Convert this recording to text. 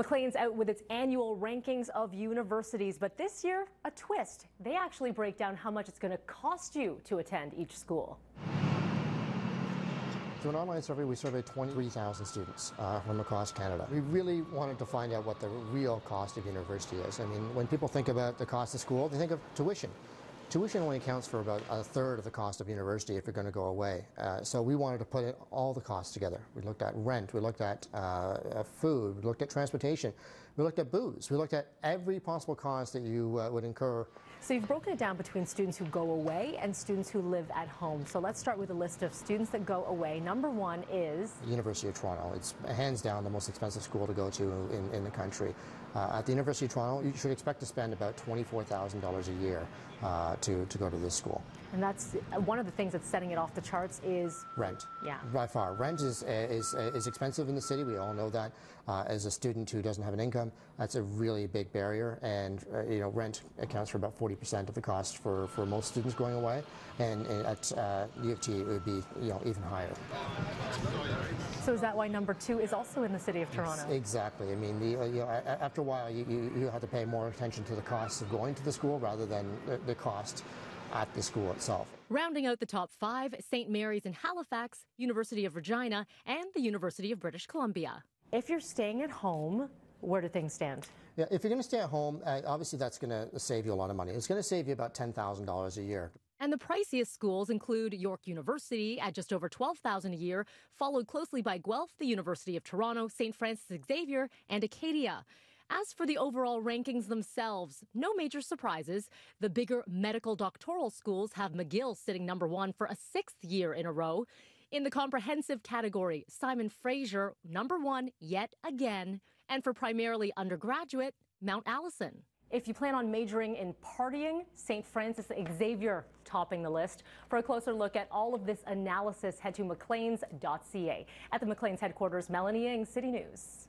Maclean's out with its annual rankings of universities, but this year, a twist. They actually break down how much it's going to cost you to attend each school. Through an online survey, we surveyed 23,000 students from across Canada. We really wanted to find out what the real cost of university is. I mean, when people think about the cost of school, they think of tuition. Tuition only accounts for about a third of the cost of university if you're going to go away. So we wanted to put all the costs together. We looked at rent, we looked at food, we looked at transportation, we looked at booze, we looked at every possible cost that you would incur. So you've broken it down between students who go away and students who live at home. So let's start with a list of students that go away. Number one is the University of Toronto. It's hands down the most expensive school to go to in the country. At the University of Toronto, you should expect to spend about $24,000 a year to go to this school. And that's one of the things that's setting it off the charts is rent. Yeah, by far, rent is expensive in the city. We all know that. As a student who doesn't have an income, that's a really big barrier. And rent accounts for about 40% of the cost for most students going away. And at U of T, it would be even higher. So is that why number two is also in the city of Toronto? Exactly. I mean, after a while, you have to pay more attention to the costs of going to the school rather than the cost at the school itself. Rounding out the top five, St. Mary's in Halifax, University of Regina, and the University of British Columbia. If you're staying at home, where do things stand? Yeah, if you're going to stay at home, obviously that's going to save you a lot of money. It's going to save you about $10,000 a year. And the priciest schools include York University at just over $12,000 a year, followed closely by Guelph, the University of Toronto, St. Francis Xavier, and Acadia. As for the overall rankings themselves, no major surprises. The bigger medical doctoral schools have McGill sitting number one for a sixth year in a row. In the comprehensive category, Simon Fraser, number one yet again. And for primarily undergraduate, Mount Allison. If you plan on majoring in partying, St. Francis Xavier topping the list. For a closer look at all of this analysis, head to macleans.ca. At the Maclean's headquarters, Melanie Ng, City News.